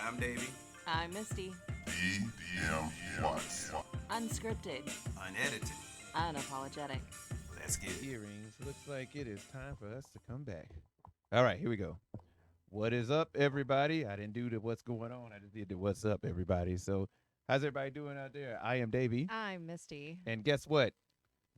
I'm Davie. I'm Misti. BM Unscripted, Unedited. unapologetic. Let's get it. Earrings. Looks like it is time for us to come back. All right, here we go. What is up, everybody? I didn't do the what's going on. I just did the what's up, everybody. So, how's everybody doing out there? I am Davie. I'm Misti. And guess what?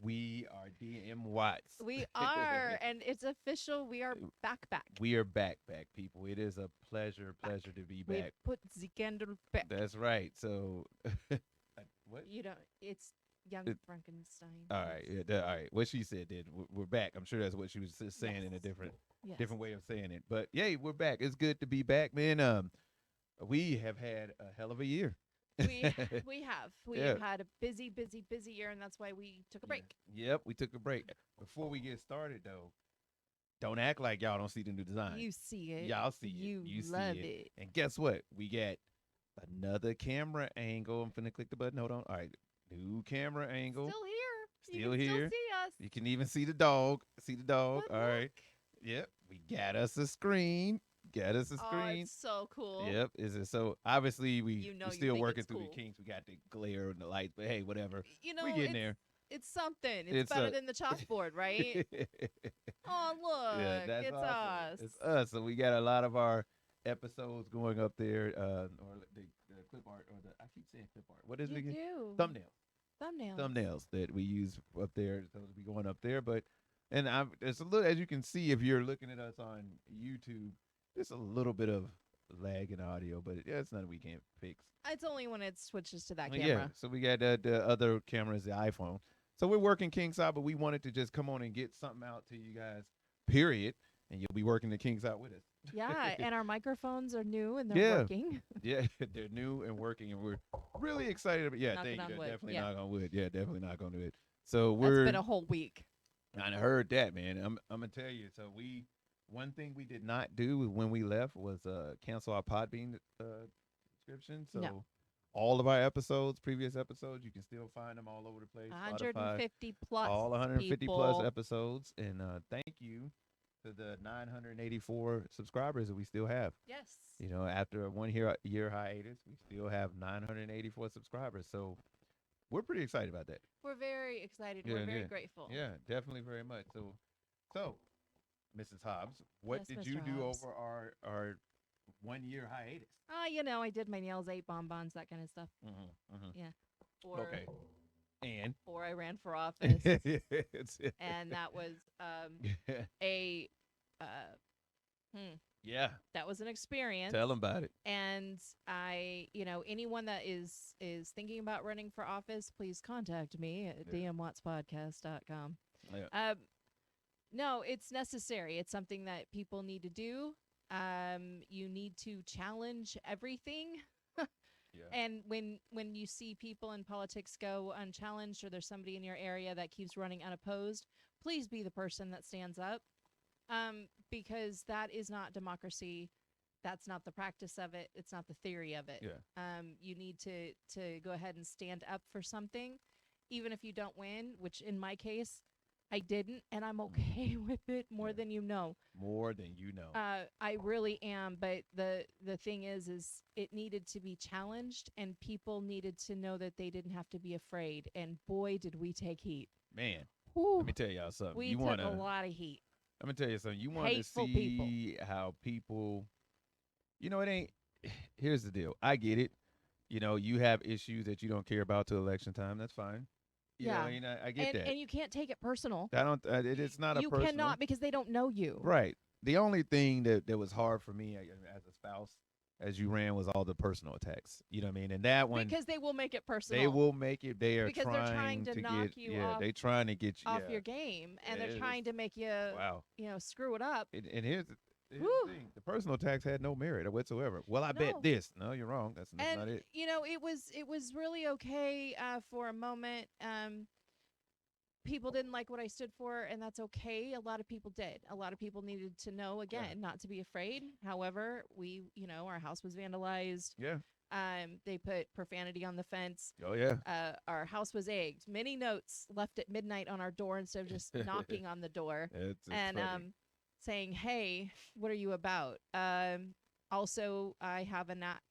We are DM Watts. We are, and it's official. We are back. We are back, people. It is a pleasure to be We back. put the candle back. That's right. So, what? You don't. It's young It- Frankenstein. All right, all right. What she said, then we're back. I'm sure that's what she was just saying in a Yes. different way of saying it. But yay, we're back. It's good to be back, man. We have had a hell of a year. We have Yeah. had a busy year, and that's why we took a break. Yep, we took a break. Before we get started, though, don't act like y'all don't see the new design. You see it. Y'all see You it. You love see it. And guess what? We got another camera angle. I'm finna click the button. Hold on. All right, new camera angle. Still here. Still you can here. Still see us. You can even see the dog. See the dog. Good All right. luck. Yep. We got us a screen. Got us a Oh, screen. it's so cool. Yep. Is it so? Obviously, we You know we're you still think working it's through cool. the kinks. We got the glare and the lights, but hey, whatever. You know, we getting it's, there. it's something. It's It's better a- than the chalkboard, right? Oh, look. Yeah, that's it's awesome. us. It's us. So we got a lot of our episodes going up there, or the clip art, or the I keep saying clip art. What is You it again? do. Thumbnail. Thumbnail. Thumbnails that we use up there. So we going up there, but and it's a little, as you can see if you're looking at us on YouTube, there's a little bit of lag in audio, but yeah, it's nothing we can't fix. It's only when it switches to that Well, camera. Yeah, so we got the other cameras, the iPhone. So we're working Kings out, but we wanted to just come on and get something out to you guys, period. And you'll be working the Kings out with us. Yeah, and our microphones are new and they're Yeah. working. Yeah, they're new and working, and we're really excited. About, yeah, Knocking thank you. on wood. Definitely Yeah. knock on wood. Yeah, definitely knock on wood. So That's we're. been a whole week. I heard that, man. I'm gonna tell you. So one thing we did not do when we left was cancel our Podbean subscription. So No. all of our episodes, previous episodes, you can still find them all over the place. Spotify, 150 plus. all 150 plus people. episodes, and thank you to the 984 subscribers that we still have. Yes. You know, after a 1 year hiatus, we still have 984 subscribers. So we're pretty excited about that. We're very excited. Yeah, We're very yeah. grateful. Yeah, definitely very much. So, Mrs. Hobbs, what Yes, did Mr. you do Hobbs. over our 1 year hiatus? You know, I did my nails, ate bonbons, that kind of stuff. Mm-hmm. Or, Okay. And or I ran for office. It's- And that was a yeah, that was an experience. tell them about it. And anyone that is thinking about running for office, please contact me at Yeah. dmwattspodcast.com. Yeah. No, it's necessary. It's something that people need to do. You need to challenge everything. Yeah. And when you see people in politics go unchallenged, or there's somebody in your area that keeps running unopposed, please be the person that stands up. Because that is not democracy. That's not the practice of it. It's not the theory of it. Yeah. You need to go ahead and stand up for something, even if you don't win, which in my case, I didn't, and I'm okay with it more Yeah. than you know. More than you know. I really am, but the thing is it needed to be challenged, and people needed to know that they didn't have to be afraid. And boy, did we take heat. Man, Whew, let me tell y'all something. we you took wanna a lot of heat. Let me tell you something. You want to Hateful see how people, it ain't. Here's the deal. I get it. You have issues that you don't care about till election time. That's fine. Yeah. I get that. And you can't take it personal. I don't. It's not a You personal. cannot, because they don't know you. Right. The only thing that was hard for me as a spouse, as you ran, was all the personal attacks. You know what I mean? And that one, Because they will make it personal. they will make it. They are Because they're trying to knock get. you Yeah, off- they trying to get you off yeah. your game, and Yeah, they're it trying to make you, Wow. screw it up. And here's the Whew. thing: the personal attacks had no merit whatsoever. Well, I No. bet this. No, you're wrong. That's And not it. it was really okay for a moment. People didn't like what I stood for, and that's okay. A lot of people did. A lot of people needed to know, again, not to be afraid. However, our house was vandalized. Yeah. They put profanity on the fence. Oh yeah. Our house was egged. Many notes left at midnight on our door instead of just knocking on the door. It's And funny. saying, "Hey, what are you about?" Also, I have a knack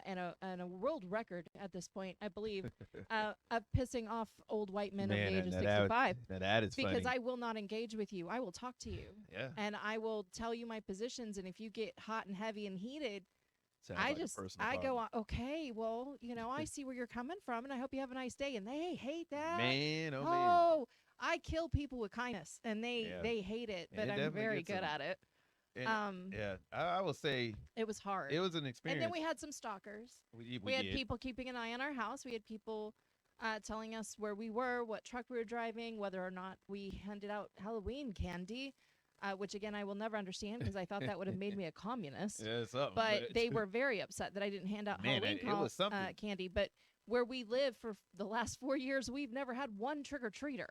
and a world record at this point, I believe, of pissing off old white men over the age of 65. now that is Because funny. I will not engage with you. I will talk to you. Yeah. And I will tell you my positions. And if you get hot and heavy and heated, Sounds I like a just, personal I go, problem. okay, well, I see where you're coming from and I hope you have a nice day. And they hate that. Man, oh man. Oh, I kill people with kindness and Yeah. they hate it, And but it I'm definitely very gets good them. at it. And yeah, I will say It was hard. it was an experience. And then we had some stalkers. We had did. people keeping an eye on our house. We had people telling us where we were, what truck we were driving, whether or not we handed out Halloween candy, which again I will never understand because I thought that would have made me a communist. Yeah, something. But they were very upset that I didn't hand out Man, Halloween it was something. candy. But where we live for the last 4 years, we've never had one trick or treater.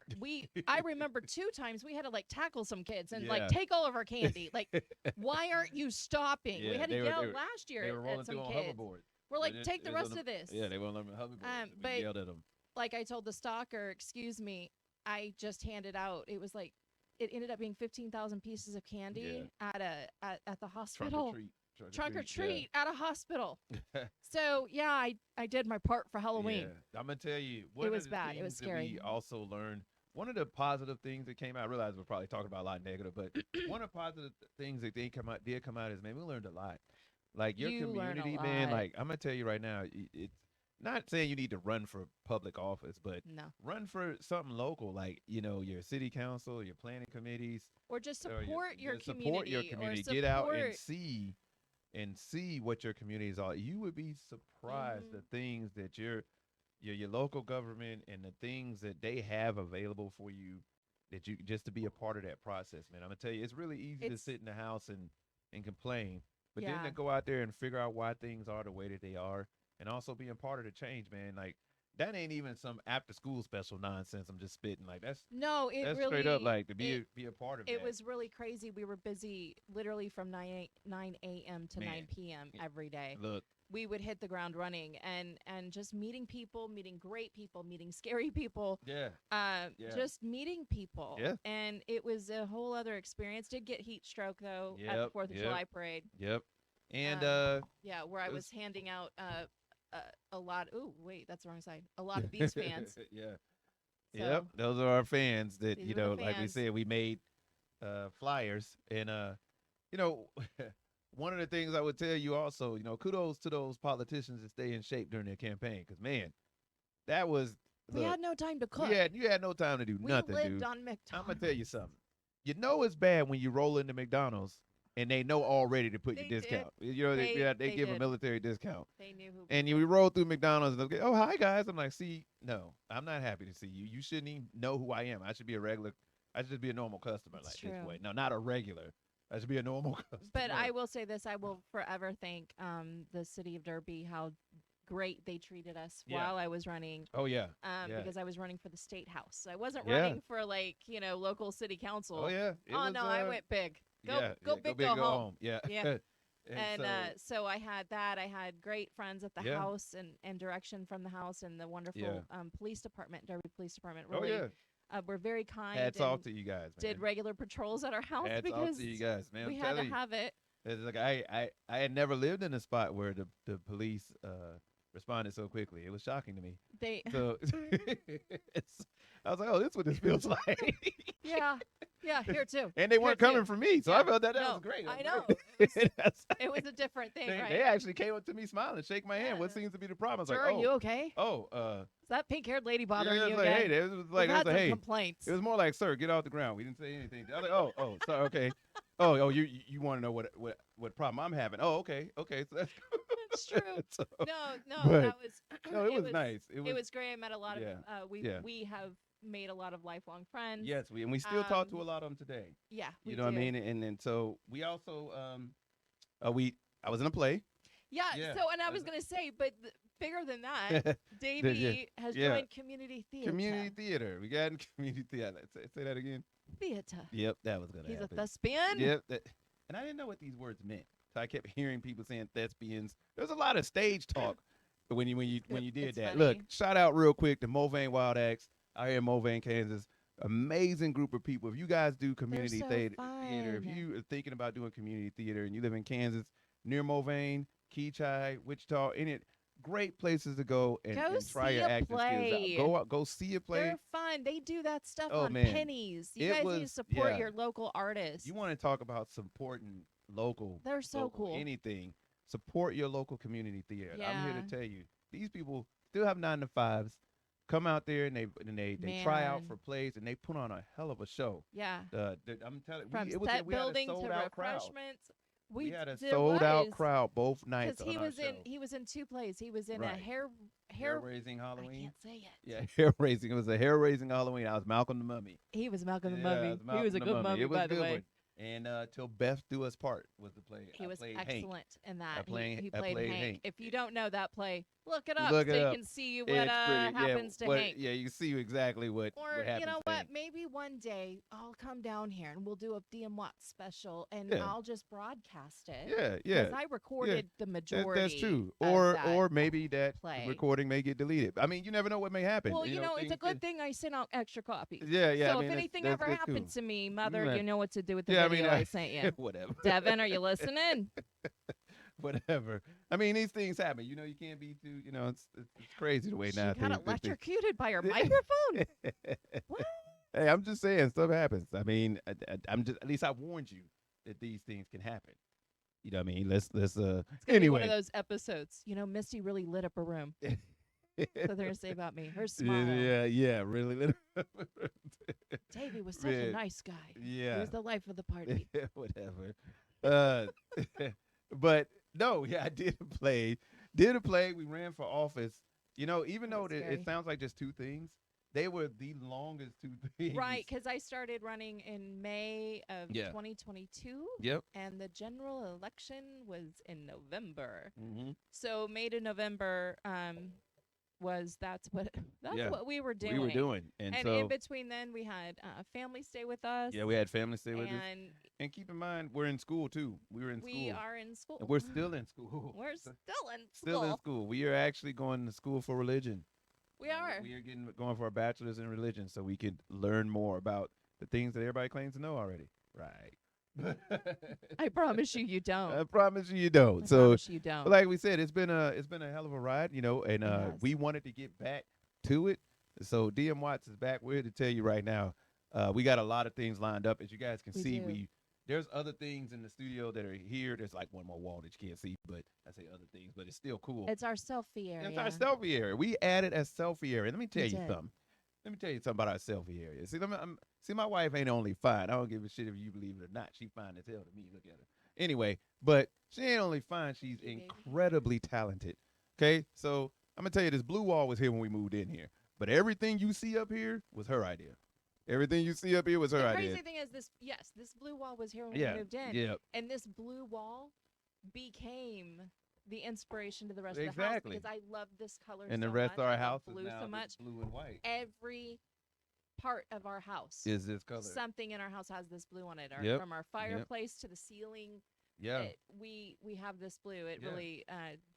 I remember 2 times we had to like tackle some kids and Yeah. like take all of our candy. Like, why aren't you stopping? We Yeah, had to they were- yell they were- last year They were rolling at some through on kids. hoverboards. We're like, But take the it was rest on of this. Yeah, they weren't on the hoverboards. We but- yelled at them. Like I told the stalker, excuse me, I just handed out. It was like it ended up being 15,000 pieces of candy at the hospital. Trunk or treat at a hospital. So yeah, I did my part for Halloween. Yeah. I'm gonna tell you, It was bad. It was that scary. we also learned, one of the positive things that came out. I realize we're probably talking about a lot of negative, but one of the positive things that did come out is, man, we learned a lot. Like your You learn a community, man. lot. Like I'm gonna tell you right now, it's not saying you need to run for public office, but No, run for something local, like your city council, your planning committees, or just or support your just community. support your community. Or Get out support- and see what your communities are. You would be surprised the things that your local government and the things that they have available for you, that you just to be a part of that process, man. I'm gonna tell you, it's really easy to It's- sit in the house and complain, but then Yeah. to go out there and figure out why things are the way that they are, and also being part of the change, man. Like that ain't even some after school special nonsense. I'm just spitting. Like that's Really straight up like to be a part of It that. was really crazy. We were busy literally from 9 a.m. to Man. 9 p.m. every day. Look, We would hit the ground running and just meeting people, meeting great people, meeting scary people, yeah. just meeting people. Yeah. And it was a whole other experience. Did get heat stroke though at the Yep, 4th of yep. July parade. Yep. And Yeah, where I it was was- handing out a lot. Ooh, wait, that's the wrong side. A lot of these fans. yeah. So, Yep. Those are our fans that, These were the like we fans. said, we made flyers. And one of the things I would tell you also, kudos to those politicians that stay in shape during their campaign. Because man, that was We had no time to cook. you had no time to do We nothing, lived dude. on McDonald's. I'm gonna tell you something. You know it's bad when you roll into McDonald's and they know already to put They your did. discount. They give a did. military discount. They knew who. And you roll through McDonald's and they'll go, oh, hi, guys. I'm like, see, no, I'm not happy to see you. You shouldn't even know who I am. I should be a regular. I should just be a normal customer It's this true. way. No, not a regular. I should be a normal customer. But I will say this: I will forever thank the city of Derby how great they treated us Yeah. while I was running. Oh, yeah. Yeah. Because I was running for the state house. I wasn't Yeah. running for local city council. Oh, yeah. It Oh was, no, I went big. Go yeah, go yeah, big, go home. Yeah. Yeah. and And so I had that. I had great friends at the Yeah. house and direction from the house and the wonderful police department, Derby Police Department. oh, Really, yeah. were very kind. Hats and off to you guys, man. did regular patrols at our house Hats because off to you guys, man. we I'm had to telling you. have it. It's like I had never lived in a spot where the police responded so quickly. It was shocking to me. They So I was like, oh, this is what this feels like. yeah here too. And they weren't Here, too. coming from me, so I Yeah. felt that No, was great. I That know. was great. It was a different thing, they, right? they actually came up to me smiling, shake my hand. What Yeah. seems to be the problem? I was Sir, like, are you okay? oh, Is that pink-haired lady bothering yeah, you it's like, again? hey, it was like, We've had it was like, some hey, complaints. it was more like, sir, get off the ground. We didn't say anything. I was like, oh, sorry, okay. Oh, you want to know what problem I'm having? Oh, okay. So that's That's true. so, No, but- that was no, it was nice. It was great. I met a lot yeah, of yeah. we have made a lot of lifelong friends. Yes, and we still talk to a Um, lot of them today. Yeah, we You know what I do. mean? And so we also I was in a play. Yeah, Yeah, so and I was that's- going to say but bigger than that, Davie has yeah. joined community theater. Community theater. We got in community theater. Say that again. theater. Yep, that was gonna He's a happen. thespian. Yep, and I didn't know what these words meant, so I kept hearing people saying thespians. There was a lot of stage talk when you did It's that. funny. Look, shout out real quick to Mulvane Wild Acts out here in Mulvane, Kansas. Amazing group of people. If you guys do community so theater, if fun. you are thinking about doing community theater and you live in Kansas, near Mulvane, Keachai, Wichita, any great places to go and, Go try see your a acting skills out. play. Go out, go see a play. They're fun. They do that stuff Oh on man, pennies. You it guys need to was support your local artists. You want to talk about supporting They're so cool. anything? Support your local community theater. I'm here to Yeah. tell you, these people still have 9 to 5s. Come out there and they try out Man. for plays and they put on a hell of a show. Yeah. I'm telling From you, set we had a building to sold out crowd. refreshments. We had a there sold out was, crowd both nights because on our show. he was in 2 plays. He was in a Right. hair raising I Halloween. can't say it. Yeah, hair raising. It was a hair raising Halloween. I was Malcolm the Mummy. He was Malcolm the Yeah, Mummy. it was He Malcolm was a the good mummy, It was by a the good way. one. And Till Beth Do Us Part was the play. He I was played Hank. excellent in that. He I played played Hank. Hank. If you don't know that play, look it up Look so it you up. can see what It's pretty, happens to Hank. Yeah, you can see exactly what Or happens you know to what? Hank. Maybe one day I'll come down here and we'll do a DM Watts special, and Yeah. I'll just broadcast it. Yeah, yeah. Because I recorded the majority. That's true. of Or that maybe that play. recording may get deleted. I mean, you never know what may happen. Well, you know, it's a things good thing I sent out extra copies. Yeah, yeah. So I mean, if anything that's ever happened cool. to me, Mother, Right. you know what to do with the Yeah, I mean, video I sent you. Whatever. Devin, are you listening? Whatever. I mean, these things happen. You know, you can't be too. You know, it's crazy the way She now. got things- electrocuted by her microphone. What? Hey, I'm just saying, stuff happens. I mean, I'm just at least I warned you that these things can happen. You know what I mean? Let's It's gonna be anyway. one of those episodes. You know, Misty really lit up a room. That's what they're gonna say about me. Her smile. yeah, really. Davey was such Man, a nice guy. He yeah. was the life of the party. Whatever. But no, yeah, I did a play. We ran for office. You know, even That though was it scary. sounds like just 2 things, they were the longest 2 things. Right, because I started running in May of Yeah. 2022, Yep. and the general election was in November. Mm-hmm. So May to November that's Yeah, what we were doing. We were doing, and And so in between then, we had family stay with us. yeah, we had family stay with us. and And keep in mind, we're in school too. We were in we school. are in school. And we're still in school. We're still in school. Still in school. We are actually going to school for religion. We are. We are going for our bachelor's in religion, so we could learn more about the things that everybody claims to know already. Right. I promise you don't. I promise you don't. I So, promise you don't. but like we said, it's been a hell of a ride, you know, and has. we wanted to get back to it. So DM Watts is back. We're here to tell you right now. We got a lot of things lined up, as you guys can We see. do. There's other things in the studio that are here. There's like one more wall that you can't see, but I say other things, but it's still cool. It's our selfie area. It's our selfie area. We added a selfie area. Let me tell We you did. something. Let me tell you something about our selfie area. See, my wife ain't only fine. I don't give a shit if you believe it or not. She fine as hell to me. Look at her. Anyway, but she ain't only fine. She's Thank you, baby. incredibly talented. Okay, so I'm gonna tell you, this blue wall was here when we moved in here, but everything you see up here was her idea. Everything you see up here was her The idea. crazy thing is this blue wall was here when Yeah, we moved in. yeah, And this blue wall became the inspiration to the rest Exactly. of the house because I love this color and so the rest much. of our I love house is blue now so just much. blue and white. Every part of our house, Is this color? something in our house has this blue on it. Yep, From our fireplace to the ceiling, Yeah. we have this blue. It Yeah. really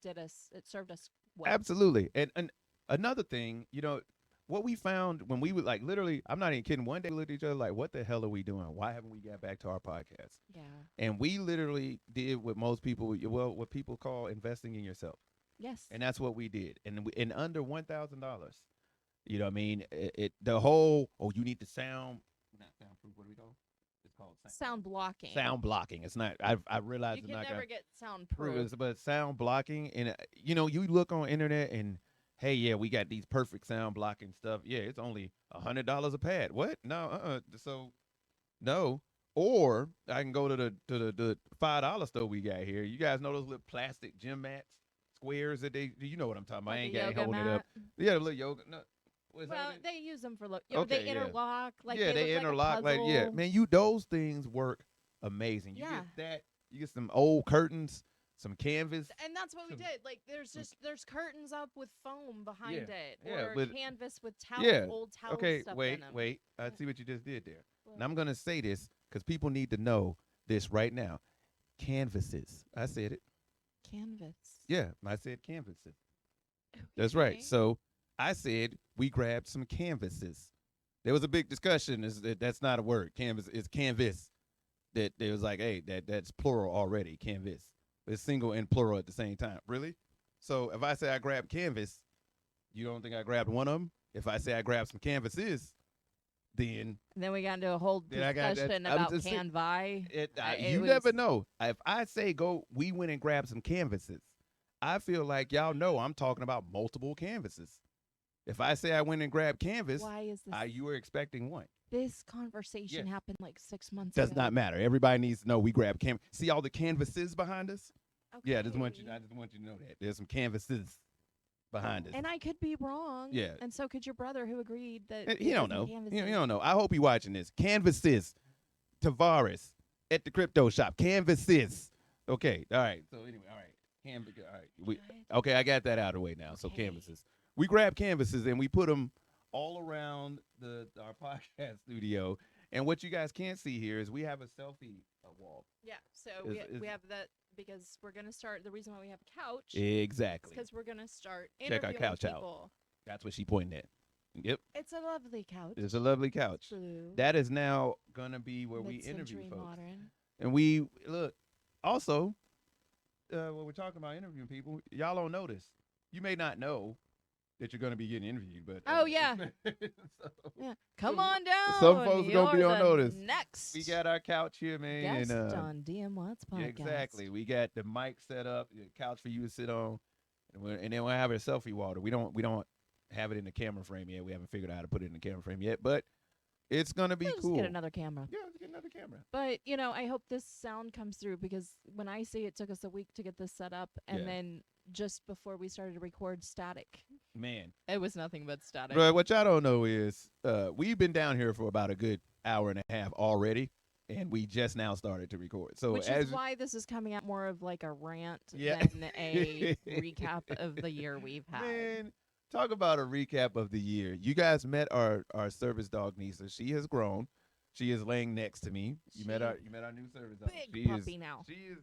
it served us well. Absolutely. And another thing, you know, what we found when we would like literally, I'm not even kidding. One day we looked at each other like, what the hell are we doing? Why haven't we got back to our podcast? Yeah. And we literally did what most people, what people call investing in yourself. Yes. And that's what we did. And in under $1,000, you know what I mean? The whole, you need to not soundproof, what do we call it? It's called sound blocking. sound blocking. It's not, I realize You it's can not never gonna get soundproof. prove it, but sound blocking. And, you know, you look on internet and, hey, yeah, we got these perfect sound blocking stuff. Yeah, it's only $100 a pad. What? No, So, no. Or I can go to the $5 store we got here. You guys know those little plastic gym mats, squares that you know what I'm talking about. Like I a ain't got yoga holding it up. mat. Yeah, the little yoga. No, what is that Well, what it- they use them for Okay, they yeah. interlock. Like yeah, they look interlock. Like a yeah, puzzle. man, those things work amazing. You Yeah. get that. You get some old curtains, some canvas. And that's what we some- did. Like there's curtains up with foam behind it, yeah, or but- canvas with towels, Yeah, old towels Okay, stuffed wait, in them. wait. I see what you just did there. What? And I'm gonna say this because people need to know this right now. Canvases. I said it. Canvas. Yeah, I said canvases. That's right. Okay. So I said we grabbed some canvases. There was a big discussion. That's not a word. Canvas is canvas. That they was like, hey, that's plural already. Canvas. It's single and plural at the same time. Really? So if I say I grabbed canvas, you don't think I grabbed one of them? If I say I grabbed some canvases, then And then we got into a whole I got that. discussion I'm about just saying, Canvi. It you was never know. If I say go, we went and grabbed some canvases. I feel like y'all know I'm talking about multiple canvases. If I say I went and grabbed canvas, why is this? you were expecting one. This conversation Yeah. happened like 6 months Does ago. not matter. Everybody needs to know we grabbed canvas. See all the canvases behind us? Okay. Yeah, I just want you to know that there's some canvases behind us. And I could be wrong. Yeah. And so could your brother, who agreed that And he it don't was know. canvases. You don't know. I hope you watching this. Canvases. Tavares at the crypto shop. Canvases. Okay. All right. So anyway, all right. All right. Okay, I got that out of the way now. So Okay. canvases. We grab canvases and we put them all around our podcast studio. And what you guys can't see here is we have a selfie wall. Yeah. So Is- we have that because we're going to start. The reason why we have a couch Exactly. because we're going to start Check our interviewing couch out. people. That's what she pointed at. Yep. It's a lovely couch. It's a lovely couch. True. That is now gonna be where we interview Mid-century folks. modern. And we look also when we're talking about interviewing people, y'all don't notice. You may not know that you're going to be getting interviewed, but Oh, yeah. so, Yeah. Come so on down. some folks are gonna be You're on the notice. Next. we got our couch here, man, guest and on DM Watts podcast. yeah, exactly. We got the mic set up, the couch for you to sit on, and then we'll have a selfie wall. We don't have it in the camera frame yet. We haven't figured out how to put it in the camera frame yet, but it's gonna be We'll cool. Just get another camera. Yeah, let's get another camera. But I hope this sound comes through because when I say it took us a week to get this set up, and Yeah. then just before we started to record, static. Man, It was nothing but static. bro, what y'all don't know is we've been down here for about a good hour and a half already, and we just now started to record. So Which as is why this is coming out more of like a rant Yeah. than a recap of the year we've had. man, talk about a recap of the year. You guys met our service dog Nisa. She has grown. She is laying next to me. You met our new service dog. Big She puppy is, now. She is,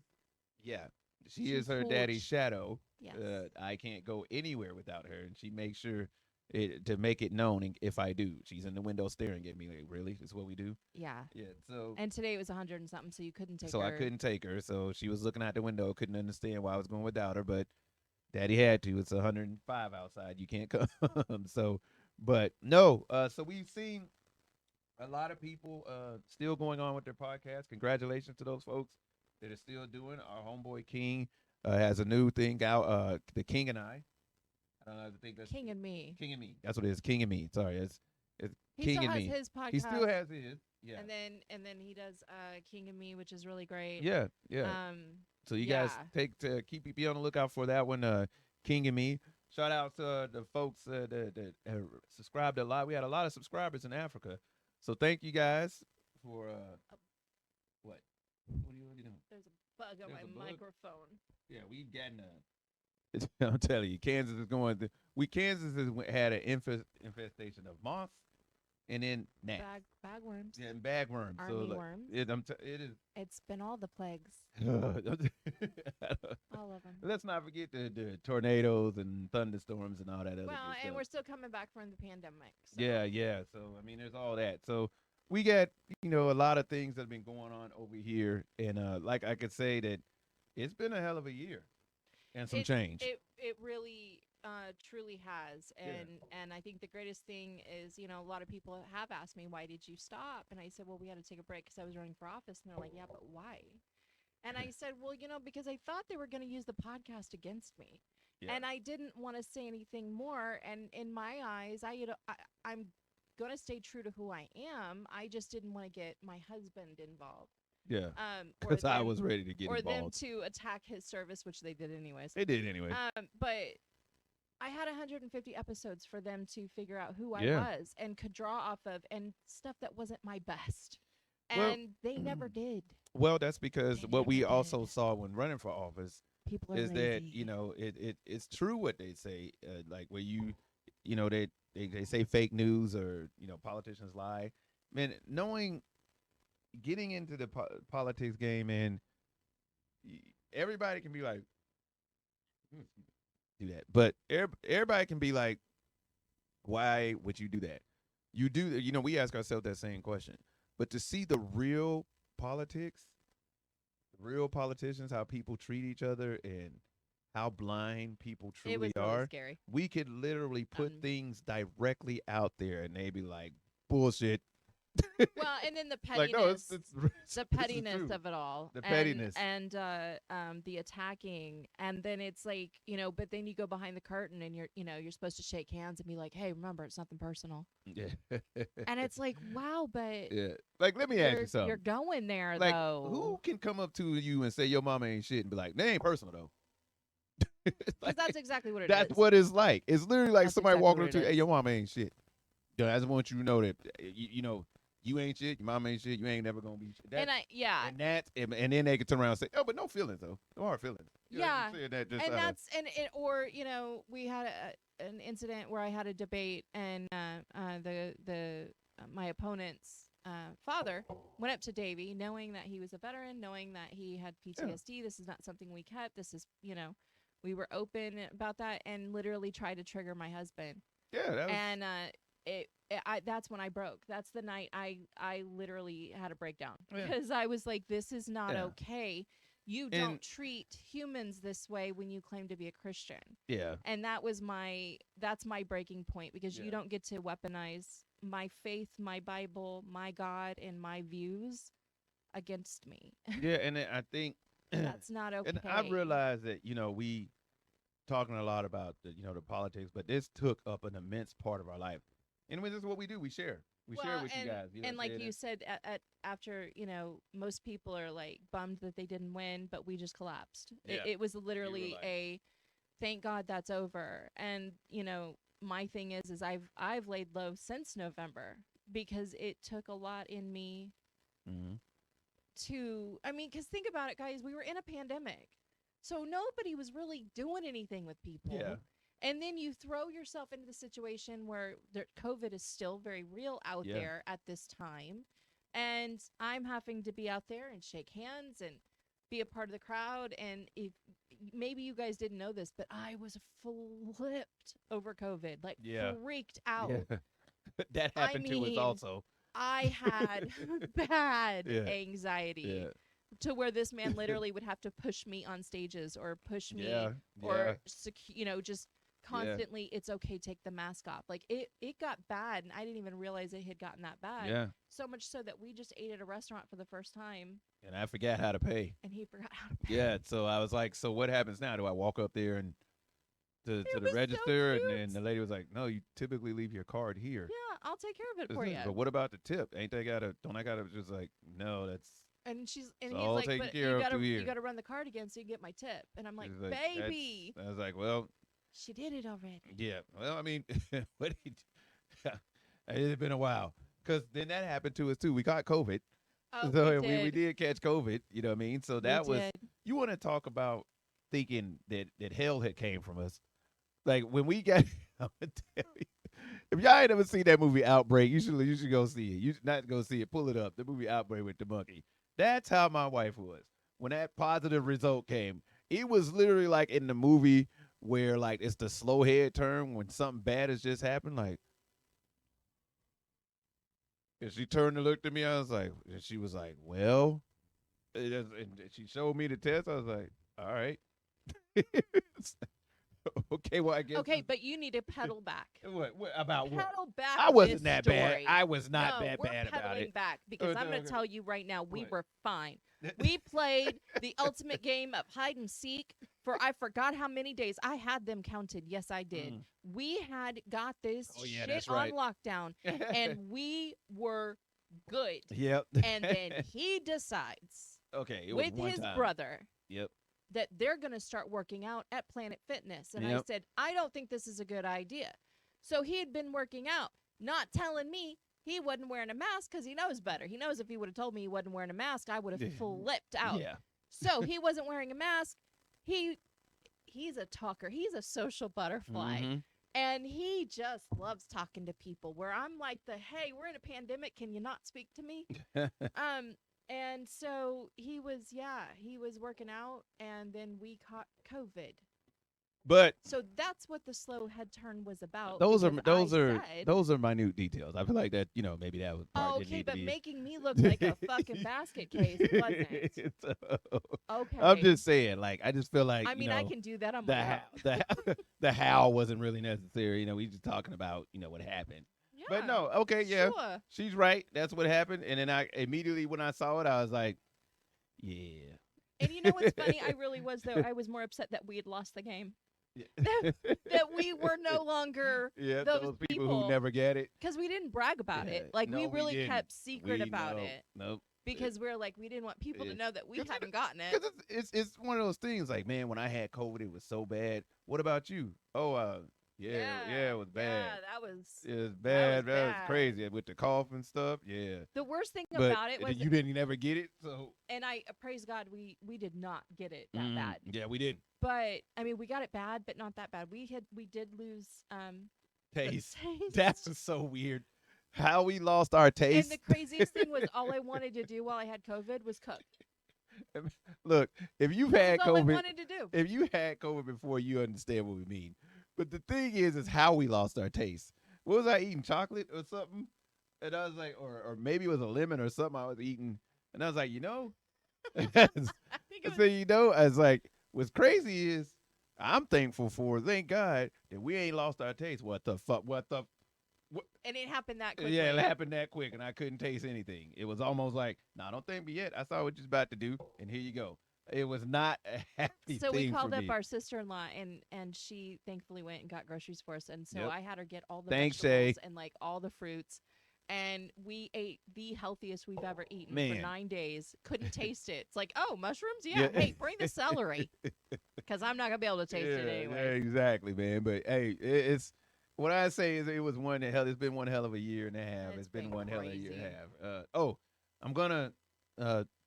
yeah. She She's is her daddy's huge. shadow. Yes. I can't go anywhere without her, and she makes sure to make it known. If I do, she's in the window staring at me like, "Really? This is what we do?" Yeah. Yeah. So And today it was 100 and something, so you couldn't take so her. I couldn't take her. So she was looking out the window, couldn't understand why I was going without her, but Daddy had to. It's 105 outside. You can't come. So, but no. So we've seen a lot of people still going on with their podcast. Congratulations to those folks that are still doing. Our homeboy King has a new thing out. The King and I don't know. I think that's King and Me. King and Me. That's what it is. King and Me. Sorry, it's He King still and has Me. his podcast. He still has his. Yeah. And then he does King and Me, which is really great. Yeah. Yeah. So you guys be on the lookout for that one, King and Me. Shout out to the folks that subscribed a lot. We had a lot of subscribers in Africa, so thank you guys for what? What are you doing? There's a bug on There's a my bug? microphone. Yeah, we've gotten I'm telling you, Kansas is going. Kansas has had an infestation of moths, and then gnats. Bagworms. Yeah, and bagworms. Army so worms. it is. It's been all the plagues. All of them. Let's not forget the tornadoes and thunderstorms and all that other Well, good and stuff. we're still coming back from the pandemic. So. Yeah. So I mean, there's all that. So we got a lot of things that have been going on over here, and like I could say that it's been a hell of a year and some change. It really truly has, and I think the greatest thing is a lot of people have asked me, why did you stop? And I said, well, we had to take a break because I was running for office, and they're like, yeah, but why? And I said, well, because I thought they were going to use the podcast against me. Yeah. And I didn't want to say anything more. And in my eyes, I'm going to stay true to who I am. I just didn't want to get my husband involved. Yeah. Or Because I them- was ready to get or them involved. to attack his service, which they did anyways. They did anyway. But I had 150 episodes for them to figure out who Yeah. I was and could draw off of, and stuff that wasn't my best. Well, And they never did. Well, that's because They what we never also did. saw when running for office People are is that lazy. it's true what they say, like where they say fake news or politicians lie. Man, getting into the politics game, and everybody can be like do that, but everybody can be like, why would you do that? You do, we ask ourselves that same question, but to see the real politics, real politicians, how people treat each other, and how blind people It truly was really are, scary. we could literally put Um, things directly out there, and they be like, "Bullshit." well, and then Like, no, the this is pettiness true. of it all, The pettiness. and the attacking, and then it's like, but then you go behind the curtain and you're supposed to shake hands and be like, hey, remember, it's nothing personal. Yeah. And it's like, wow, but Yeah. Like, let me ask you you're something. going there Like, though, who can come up to you and say your mama ain't shit and be like, they ain't personal though? because Like, that's exactly what it that's is. what it's like. It's literally like That's somebody exactly walking what up it to you, hey, is. your mama ain't shit. I just want you to know that, you ain't shit, your mama ain't shit, you ain't never gonna be shit. And And then they can turn around and say, oh, but no feelings though. No hard feelings. yeah, Saying that just and out of, that's and it, or we had an incident where I had a debate, and the my opponent's father went up to Davie, knowing that he was a veteran, knowing that he had yeah, PTSD. This is not something we kept. This is, we were open about that, and literally tried to trigger my husband. yeah, that was, And that's when I broke. That's the night I literally had a breakdown, yeah, because I was like, this is not yeah, okay. You and don't treat humans this way when you claim to be a Christian. yeah, And that's my breaking point, because yeah, you don't get to weaponize my faith, my Bible, my God, and my views against me. yeah, and then I think, That's not and I okay. realized that we talking a lot about the politics, but this took up an immense part of our life. And this is what we do. We share. We share Well, with you guys. You know and what I'm like saying? you said, after, most people are like bummed that they didn't win, but we just collapsed. Yeah. It was You were literally like, a thank God that's over. And my thing is I've laid low since November, because it took a lot in me mm-hmm. to, I mean, because think about it, guys, we were in a pandemic. So nobody was really doing anything with people. Yeah. And then you throw yourself into the situation where COVID is still very real out Yeah. there at this time. And I'm having to be out there and shake hands and be a part of the crowd. And if maybe you guys didn't know this, but I was flipped over COVID, like Yeah. freaked out. Yeah. That I happened to us mean, also. I had bad Yeah. anxiety, Yeah. to where this man literally would have to push me on stages, or push me, Yeah. Yeah. or just Yeah. constantly, it's okay, take the mask off. Like it got bad, and I didn't even realize it had gotten that bad. Yeah. So much so that we just ate at a restaurant for the first time, And I forgot how to pay. and he forgot how to pay. Yeah. So I was like, so what happens now? Do I walk up there and to It the was so register, and cute. then the lady was like, no, you typically leave your card here. Yeah, I'll take care of it It's for this, you. But what about the tip? Don't I gotta just like, no, that's And it's he's all like, taken but care of through here. you gotta run the card again so you get my tip. And I'm like, It's like, baby, I was like, well, she did it already. yeah. Well, I mean, what did it had been a while, because then that happened to us too. We caught COVID, Oh, so we we did. did catch COVID. You know what I mean? So We that was, did. you want to talk about thinking that hell had came from us. Like when we got, I'm gonna tell you, if y'all ain't ever seen that movie Outbreak, you should go see it. You should not go see it. Pull it up. The movie Outbreak with the monkey. That's how my wife was when that positive result came. It was literally like in the movie where like it's the slow head turn when something bad has just happened. Like, and she turned and looked at me. I was like, and she was like, well, and she showed me the test. I was like, all right. Okay, well, I guess. Okay, but you need to pedal back. What about what? Pedal back. I wasn't this that story. bad. I was not No, that we're bad about pedaling it. back, because I'm no, going to okay. tell you right now, we What? were fine. We played the ultimate game of hide and seek for I forgot how many days. I had them counted. Yes, I did. Mm. We had got this Oh, yeah, shit that's on right. lockdown, and we were good. Yep. And then he decides, Okay, it was with one his time. brother, Yep. that they're going to start working out at Planet Fitness. And I Yep. said, I don't think this is a good idea. So he had been working out, not telling me he wasn't wearing a mask, because he knows better. He knows if he would have told me he wasn't wearing a mask, I would have flipped out. Yeah. So he wasn't wearing a mask. He's a talker. He's a social butterfly. Mhm. And he just loves talking to people, where I'm like, hey, we're in a pandemic. Can you not speak to me? And so he was working out, and then we caught COVID. But So that's what the slow head turn was about. those are Because I those are said, those are minute details. I feel like that, maybe that was part oh, didn't okay, need to but be. making me look like a fucking basket case wasn't. So, I'm Okay. just saying, like, I just feel like, I mean, I can do that on the my how, own. the how wasn't really necessary. We just talking about, what happened. But Yeah, no, okay, yeah, sure. she's right. That's what happened. And then I immediately when I saw it, I was like, yeah. And you know what's funny? I really was, though. I was more upset that we had lost the game. that, Yeah. that we were no longer Yeah, those those people who people never get it. because we didn't brag about Yeah. it. Like, we No, we really didn't. kept secret about it Nope. because we are like, we didn't want people to know that we Because hadn't gotten it. it's one of those things like, man, when I had COVID, it was so bad. What about you? Oh, yeah, it was bad. Yeah, that was It was that was bad. That was bad. crazy with the cough and stuff. Yeah, The worst thing but about it was, you didn't never get it, so and I praise God, we did not get it that bad. yeah, we didn't But I mean, we got it bad, but not that bad. We did lose the taste. taste. That's just so weird. How we lost our And taste. the craziest thing was, all I wanted to do while I had COVID was cook. Look, if you've That had was all I COVID, wanted to do. if you had COVID before, you understand what we mean. But the thing is how we lost our taste. What was I eating? Chocolate or something? And I was like, or maybe it was a lemon or something I was eating. And I was like, I think it so was, I was like, what's crazy is I'm thankful for, thank God, that we ain't lost our taste. What the fuck? and it happened that quickly. Yeah, it happened that quick, and I couldn't taste anything. It was almost like, nah, don't thank me yet. I saw what you're about to do, and here you go. It was not a happy So thing we called for up me. our sister-in-law, and she thankfully went and got groceries for us, and so Yep. I had her get all the Thanks, vegetables Shay. and like all the fruits, and we ate the healthiest we've ever eaten for Man. 9 days. Couldn't taste it. It's like, oh, mushrooms, yeah. Yeah. Hey, bring the celery, because I'm not gonna be able to taste it Yeah, anyway. exactly, man. But hey, it's what I say is it was one hell. It's been one hell of a year and a half. It's It's been been one hell of a year and a crazy. half. I'm gonna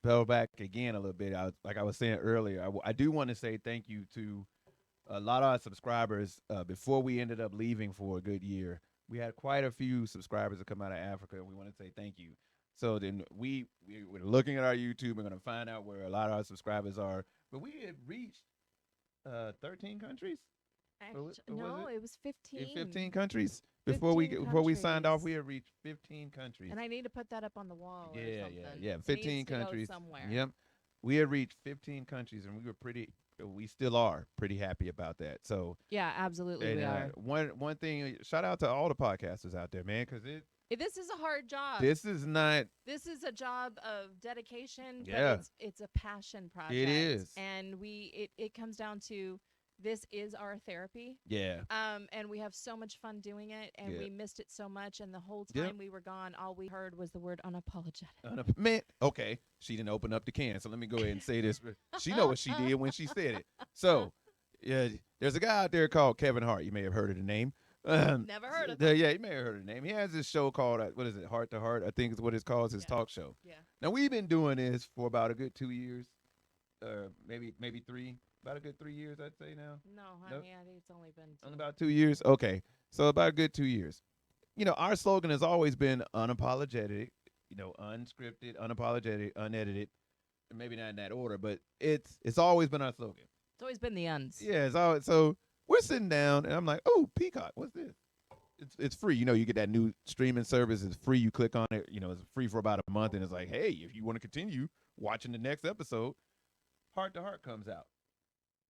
pedal back again a little bit. Like I was saying earlier, I do want to say thank you to a lot of our subscribers. Before we ended up leaving for a good year, we had quite a few subscribers that come out of Africa, and we want to say thank you. So then we're looking at our YouTube. We're gonna find out where a lot of our subscribers are. But we had reached 13 countries. What was No, it? it was In 15. 15 countries 15 before we signed off. countries. We had reached 15 countries. And I need to put that up on the wall or Yeah, something. yeah. It 15 needs to go countries. somewhere. Yep. We had reached 15 countries, and we still are pretty happy about that. So, Yeah, absolutely and we are. one thing, shout out to all the podcasters out there, man, because This is a hard job. this is not. This is a job of dedication, Yeah. but it's a passion project. It is. And it comes down to, this is our therapy. Yeah. And we have so much fun doing it, and Yeah. we missed it so much, and the whole Yep. time we were gone, all we heard was the word unapologetic. Man, okay, she didn't open up the can, so let me go ahead and say this. She know what she did when she said it. So, yeah, there's a guy out there called Kevin Hart. You may have heard of the name. Never heard of him. Yeah, you may have heard of the name. He has this show called what is it, Heart to Heart? I think is what it's called. His Yeah. talk show. Yeah. Now we've been doing this for about a good 2 years, maybe 3, about a good 3 years, I'd say now. No, Nope. honey, I think it's only been On about 2 years. Okay, so about a good 2 years. Our slogan has always been unapologetic. Unscripted, unapologetic, unedited. Maybe not in that order, but it's always been our slogan. It's always been the uns. Yeah, it's always, so we're sitting down, and I'm like, oh, Peacock, what's this? It's free. You get that new streaming service. It's free. You click on it. It's free for about a month, and it's like, hey, if you want to continue watching the next episode, Heart to Heart comes out.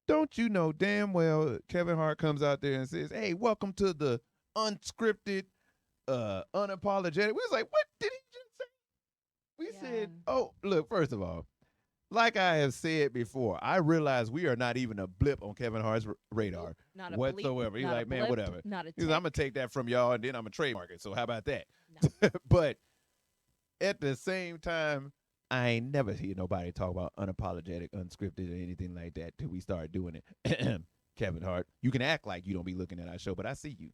Don't you know damn well Kevin Hart comes out there and says, hey, welcome to the unscripted, unapologetic. We was like, what did he just say? We said, Yeah. oh, look, first of all, like I have said before, I realize we are not even a blip on Kevin Hart's radar Not a whatsoever. Bleep, He's not a like, man, blip, whatever. Not a He's tick. like, I'm gonna take that from y'all, and then I'm gonna trademark it. So how about that? No. But at the same time, I ain't never hear nobody talk about unapologetic, unscripted, or anything like that till we start doing it. Kevin Hart, you can act like you don't be looking at our show, but I see you.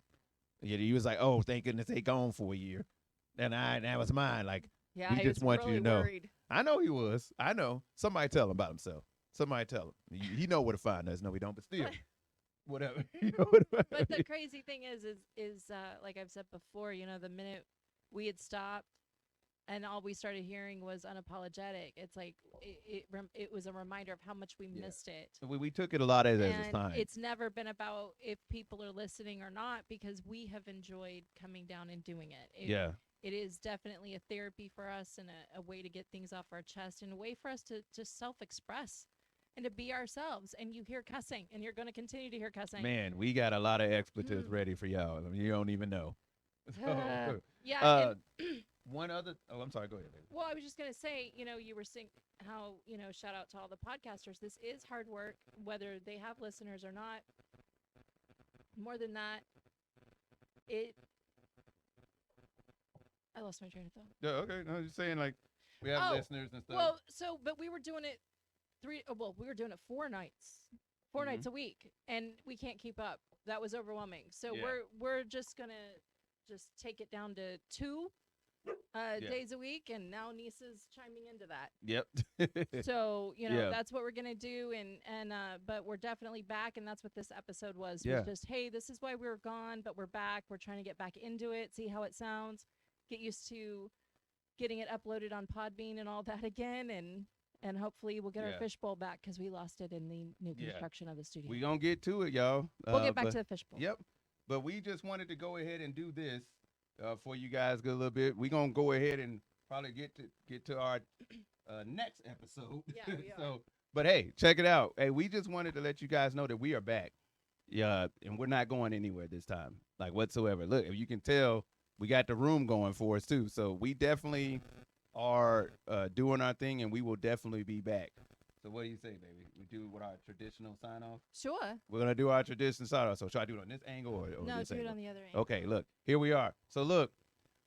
Yeah, he was like, oh, thank goodness they gone for a year, and that was mine. Like, Yeah, we I just was want really you to know. worried. I know he was. I know. Somebody tell him about himself. Somebody tell him. He know where to find us. No, we don't. But still, whatever. But the crazy thing is like I've said before, the minute we had stopped, and all we started hearing was unapologetic. It's like it was a reminder of how much we Yeah. missed it. We took it a lot as a And sign. it's never been about if people are listening or not, because we have enjoyed coming down and doing it. Yeah. It is definitely a therapy for us and a way to get things off our chest and a way for us to just self-express and to be ourselves. And you hear cussing, and you're going to continue to hear cussing. Man, we got a lot of expletives Mm. ready for y'all. I mean, you don't even know. So, Yeah. one other. Oh, I'm sorry. Go ahead, baby. Well, I was just going to say, you were saying how, shout out to all the podcasters. This is hard work, whether they have listeners or not. More than that, I lost my train of thought. Yeah. Okay. No, just saying like we have Oh, listeners and stuff. Well, but we were doing it we were doing it 4 nights. 4 nights a week, and we can't keep up. That was overwhelming. So Yeah. we're just going to just take it down to 2 days a week, and now Nisa's chiming into that. Yep. So, Yeah. that's what we're going to do, and but we're definitely back, and that's what this episode was. Yeah. Was just, hey, this is why we were gone, but we're back. We're trying to get back into it, see how it sounds, get used to getting it uploaded on Podbean and all that again, and hopefully we'll get our Yeah. fishbowl back because we lost it in the new Yeah. construction of the studio. We gonna get to it, y'all. We'll get back but- to the fishbowl. Yep. But we just wanted to go ahead and do this for you guys a little bit. We gonna go ahead and probably get to our next episode. Yeah, we So, but hey, check it out. Hey, we just wanted to let you guys know that we are back. Yeah, and we're not going anywhere this time, like whatsoever. Look, if you can tell, we got the room going for us too. So we definitely are doing our thing, and we will definitely be back. So what do you say, baby? We do what our traditional sign off. Sure. We're gonna do our traditional sign off. So should I do it on this angle or No, this do it angle? on the other end. Okay, look, here we are. So look,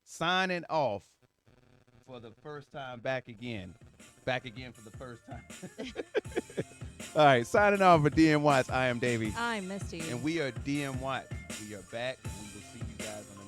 signing off for the first time, back again for the first time. All right, signing off for DM Watts. I am Davie, I'm Misty. and we are DM Watts. We are back, and we will see you guys on the